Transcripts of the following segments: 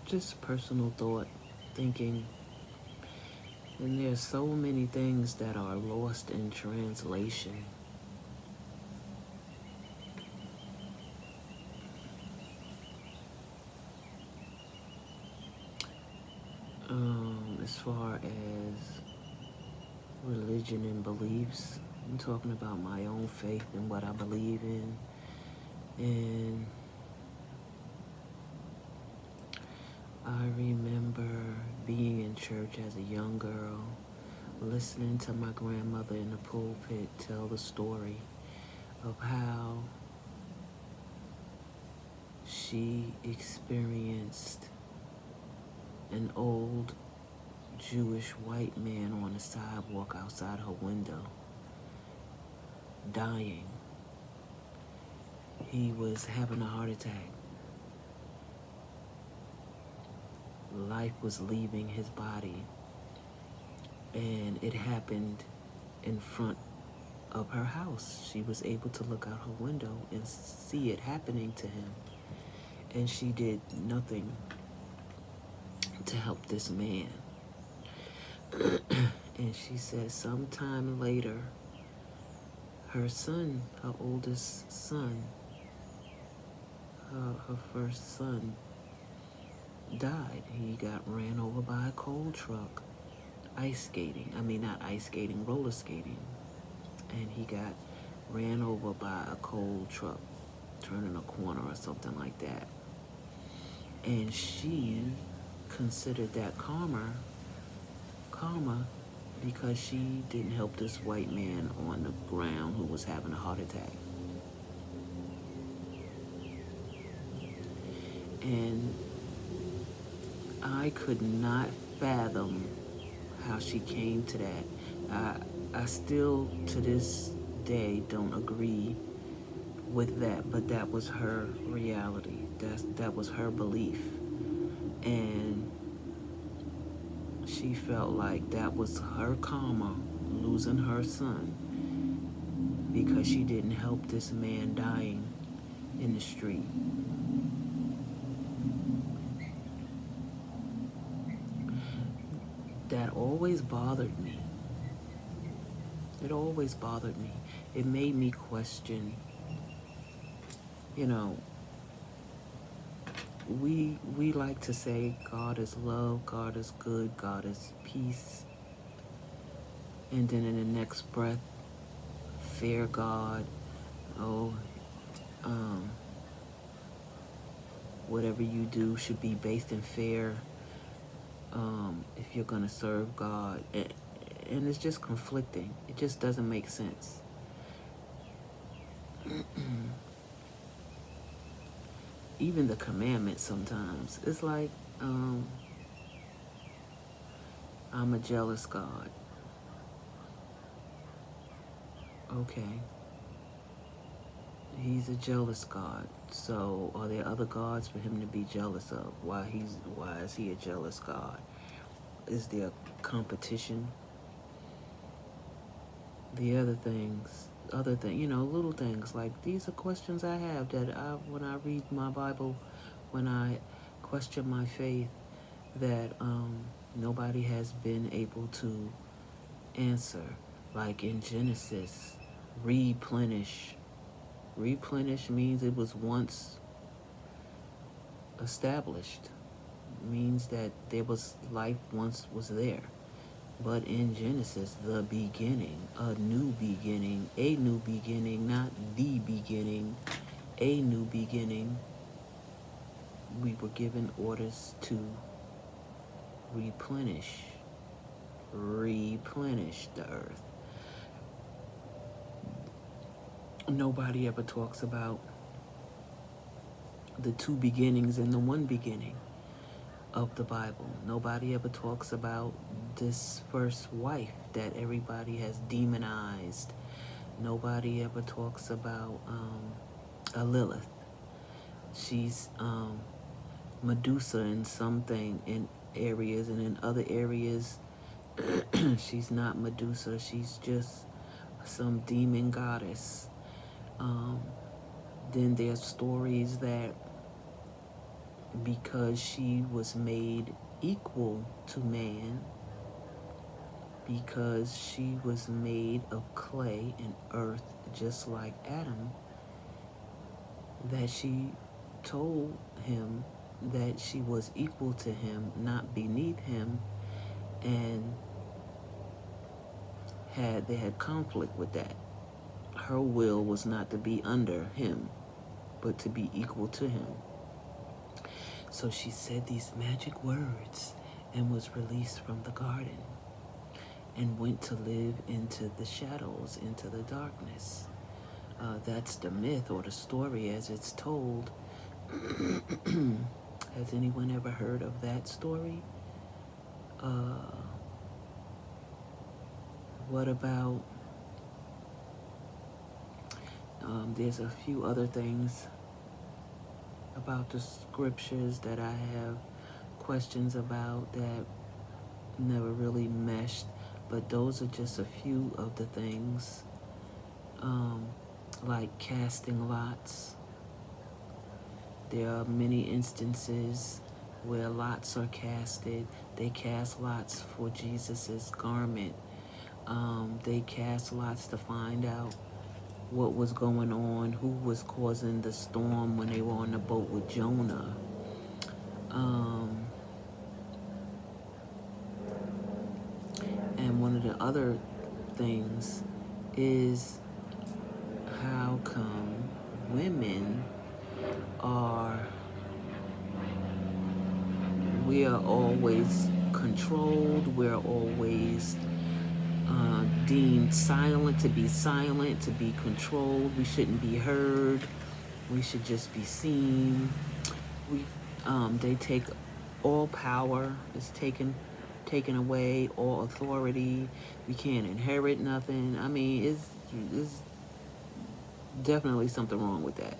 just personal thought, thinking, and there's so many things that are lost in translation. As far as religion and beliefs, I'm talking about my own faith and what I believe in. And I remember being in church as a young girl, listening to my grandmother in the pulpit tell the story of how she experienced an old Jewish white man on the sidewalk outside her window, dying. He was having a heart attack. Life was leaving his body, and it happened in front of her house. She was able to look out her window and see it happening to him, and she did nothing to help this man. And she said sometime later, her son, her oldest son, her first son, died. He got ran over by a coal truck, roller skating. And he got ran over by a coal truck, turning a corner or something like that. And she considered that karma because she didn't help this white man on the ground who was having a heart attack. And I could not fathom how she came to that. I still, to this day, don't agree with that, but that was her reality. That was her belief. And she felt like that was her karma, losing her son, because she didn't help this man dying in the street. That always bothered me. It always bothered me. It made me question, we like to say God is love, God is good, God is peace. And then in the next breath, fear God. Oh, whatever you do should be based in fear. If you're going to serve God. And it's just conflicting. It just doesn't make sense. Even the commandments sometimes. It's like, I'm a jealous God. Okay. He's a jealous God. So are there other gods for him to be jealous of? Why is he a jealous God? Is there competition? The other things, little things like these are questions I have that when I read my Bible, when I question my faith, that nobody has been able to answer. Like in Genesis, replenish. Replenish means it was once established. It means that there was life once was there. But in Genesis, the beginning, a new beginning, not the beginning, a new beginning, we were given orders to replenish the earth. Nobody ever talks about the two beginnings and the one beginning of the Bible. Nobody ever talks about this first wife that everybody has demonized. Nobody ever talks about a Lilith. She's Medusa in something in areas, and in other areas she's not Medusa. She's just some demon goddess. Then there's stories that because she was made equal to man, because she was made of clay and earth just like Adam, that she told him that she was equal to him, not beneath him, and they had conflict with that. Her will was not to be under him, but to be equal to him. So she said these magic words and was released from the garden and went to live into the shadows, into the darkness. That's the myth or the story as it's told. Has anyone ever heard of that story? What about, there's a few other things about the scriptures that I have questions about that never really meshed, but those are just a few of the things, like casting lots. There are many instances where lots are casted. They cast lots for Jesus's garment. They cast lots to find out what was going on, who was causing the storm when they were on the boat with Jonah. And one of the other things is how come women we are always controlled, we're always deemed silent, to be controlled. We shouldn't be heard. We should just be seen. They take all power is taken away, all authority. We can't inherit nothing. I mean, it's definitely something wrong with that.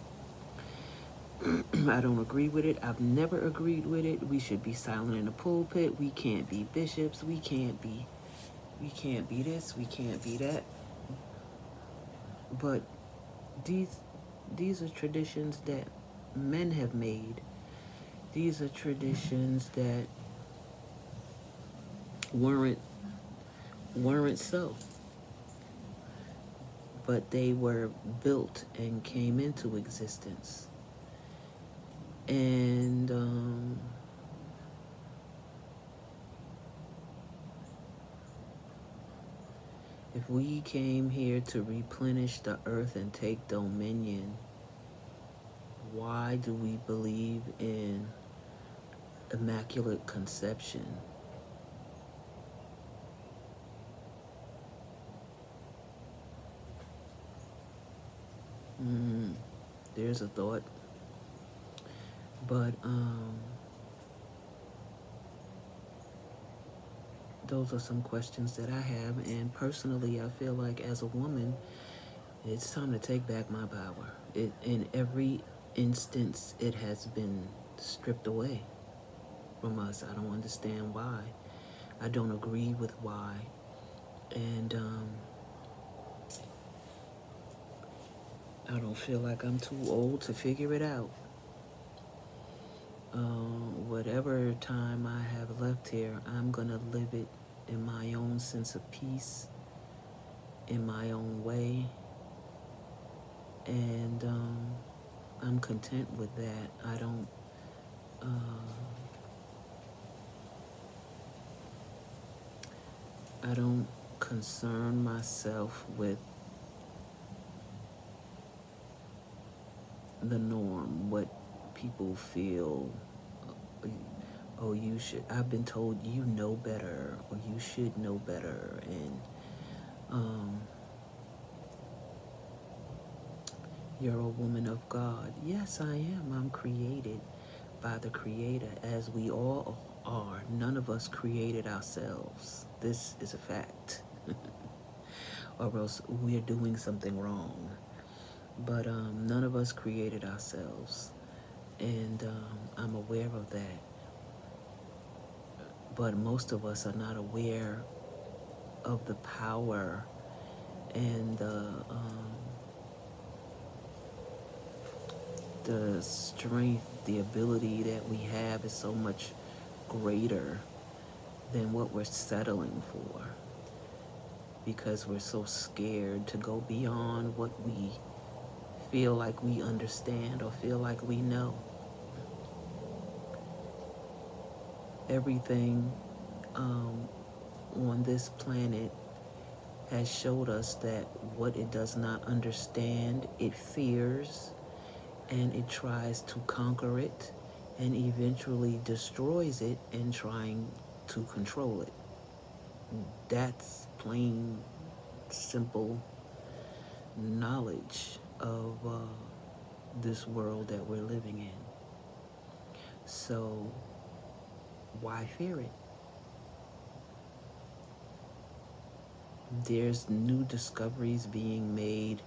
I don't agree with it. I've never agreed with it. We should be silent in the pulpit. We can't be bishops. We can't be this. We can't be that. But these are traditions that men have made. These are traditions that weren't so, but they were built and came into existence. And if we came here to replenish the earth and take dominion, why do we believe in immaculate conception? There's a thought. But those are some questions that I have, and personally I feel like as a woman, it's time to take back my power. In every instance, it has been stripped away from us. I don't understand why. I don't agree with why. And I don't feel like I'm too old to figure it out. Whatever time I have left here, I'm going to live it in my own sense of peace, in my own way. And I'm content with that. I don't concern myself with the norm, what people feel. Oh, you should. I've been told you know better, or you should know better, and you're a woman of God. Yes, I am. I'm created by the Creator, as we all are. None of us created ourselves. This is a fact. Or else we're doing something wrong. But none of us created ourselves. And I'm aware of that. But most of us are not aware of the power and the the strength, the ability that we have is so much greater than what we're settling for, because we're so scared to go beyond what we feel like we understand or feel like we know. Everything on this planet has showed us that what it does not understand, it fears, and it tries to conquer it, and eventually destroys it in trying to control it. That's plain, simple knowledge of this world that we're living in. So why fear it? There's new discoveries being made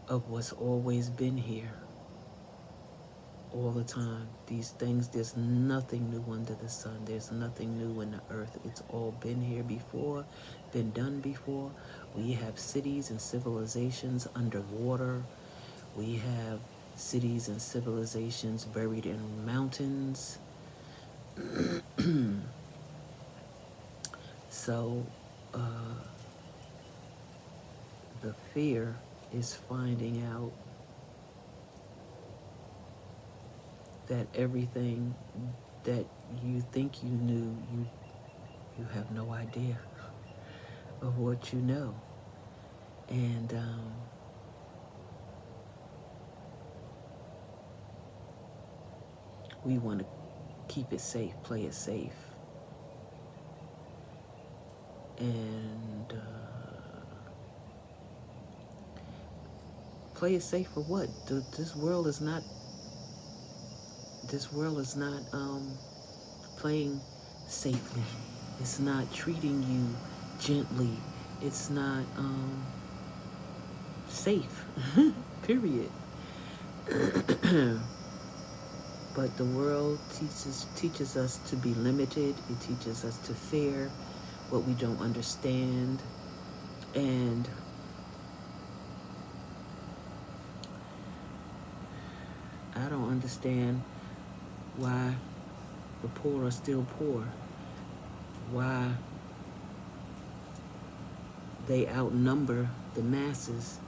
of what's always been here all the time. These things, there's nothing new under the sun. There's nothing new in the earth. It's all been here before, been done before. We have cities and civilizations underwater. We have cities and civilizations buried in mountains. So the fear is finding out that everything that you think you knew, you have no idea of what you know. And we want to keep it safe, play it safe. And play it safe for what? This world is not playing safely. It's not treating you gently. It's not safe. Period. But the world teaches us to be limited. It teaches us to fear what we don't understand. And I don't understand why the poor are still poor. Why they outnumber the masses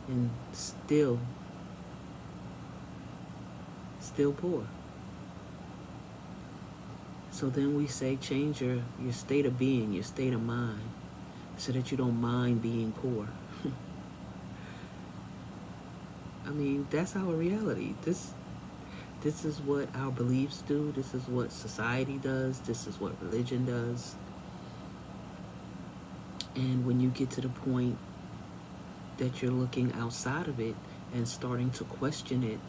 and still poor. So then we say change your state of being, your state of mind, so that you don't mind being poor. I mean, that's our reality. This is what our beliefs do. This is what society does. This is what religion does. And when you get to the point that you're looking outside of it and starting to question it,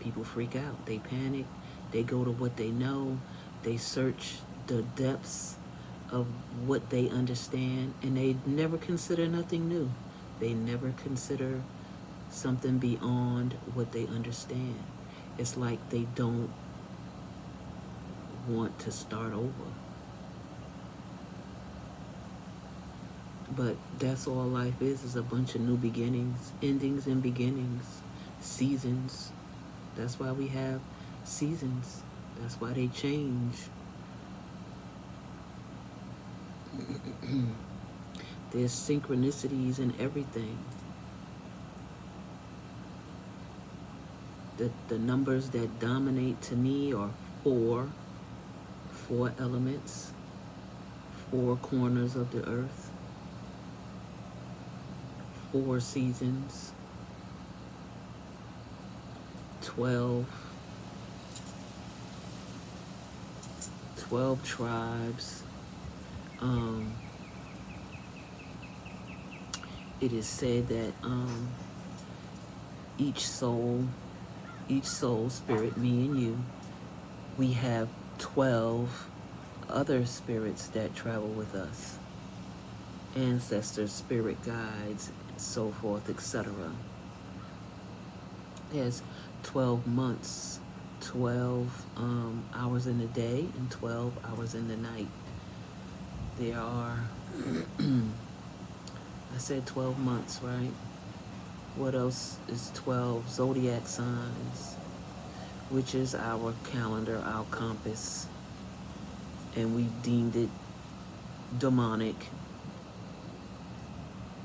people freak out. They panic. They go to what they know. They search the depths of what they understand, and they never consider nothing new. They never consider something beyond what they understand. It's like they don't want to start over. But that's all life is a bunch of new beginnings, endings and beginnings, seasons. That's why we have seasons. That's why they change. There's synchronicities in everything. The numbers that dominate to me are four elements, four corners of the earth, 4 seasons, 12 tribes. It is said that each soul, spirit, me and you, we have 12 other spirits that travel with us. Ancestors, spirit guides, so forth, etc. There's 12 months, 12 hours in the day and 12 hours in the night. There are, I said 12 months, right? What else is 12? Zodiac signs, which is our calendar, our compass. And we've deemed it demonic,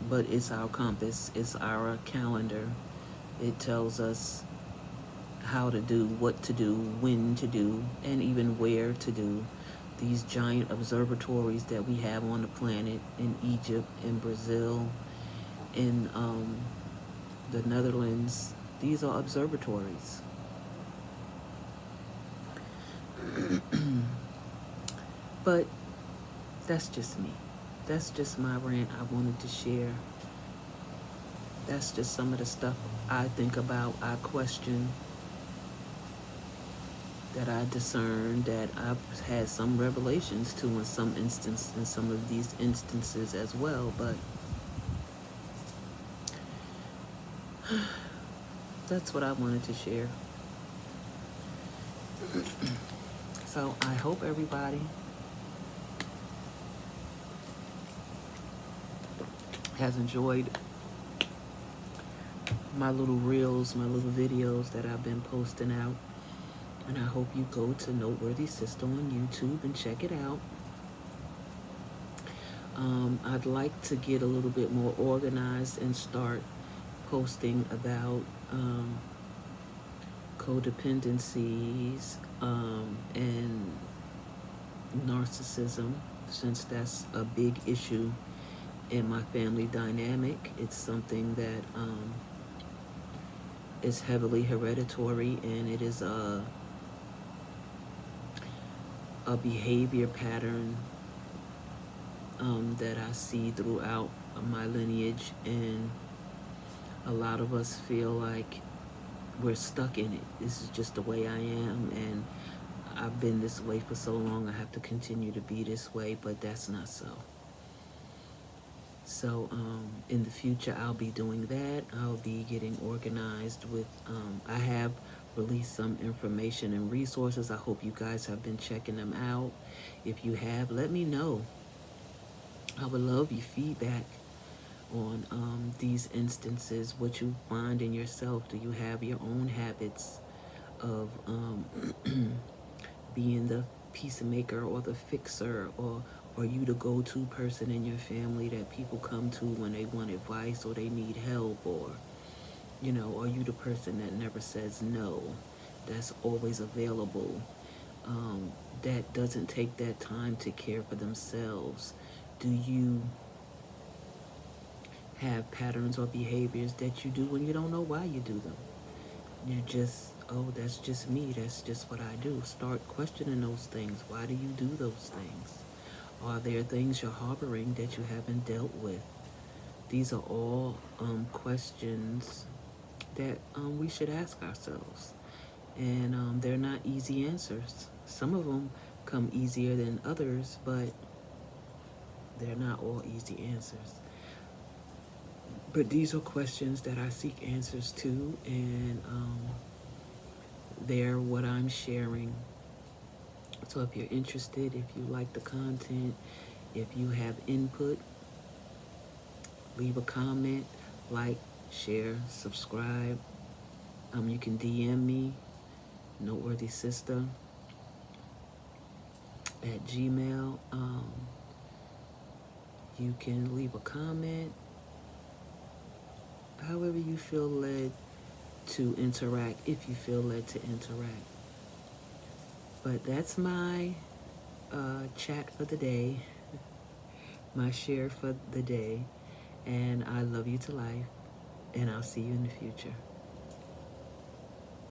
but it's our compass, it's our calendar. It tells us how to do, what to do, when to do, and even where to do. These giant observatories that we have on the planet in Egypt, in Brazil, in the Netherlands, these are observatories. But that's just me. That's just my rant I wanted to share. That's just some of the stuff I think about, I question, that I discern, that I've had some revelations to in some of these instances as well. But that's what I wanted to share. So I hope everybody has enjoyed my little reels, my little videos that I've been posting out. And I hope you go to Noteworthy Sister on YouTube and check it out. I'd like to get a little bit more organized and start posting about codependencies and narcissism, since that's a big issue in my family dynamic. It's something that is heavily hereditary, and it is a behavior pattern that I see throughout my lineage, and a lot of us feel like we're stuck in it. This is just the way I am, and I've been this way for so long, I have to continue to be this way, but that's not so. So in the future, I'll be doing that. I'll be getting organized with, I have released some information and resources. I hope you guys have been checking them out. If you have, let me know. I would love your feedback on these instances, what you find in yourself. Do you have your own habits of being the peacemaker or the fixer, or are you the go-to person in your family that people come to when they want advice or they need help, or are you the person that never says no, that's always available, that doesn't take that time to care for themselves? Do you have patterns or behaviors that you do when you don't know why you do them? You just, oh, that's just me, that's just what I do. Start questioning those things. Why do you do those things? Are there things you're harboring that you haven't dealt with? These are all questions that we should ask ourselves. And they're not easy answers. Some of them come easier than others, but they're not all easy answers. But these are questions that I seek answers to, and they're what I'm sharing. So if you're interested, if you like the content, if you have input, leave a comment, like, share, subscribe. You can DM me, Noteworthy Sister at Gmail. You can leave a comment. However you feel led to interact, if you feel led to interact. But that's my chat for the day, my share for the day. And I love you to life, and I'll see you in the future.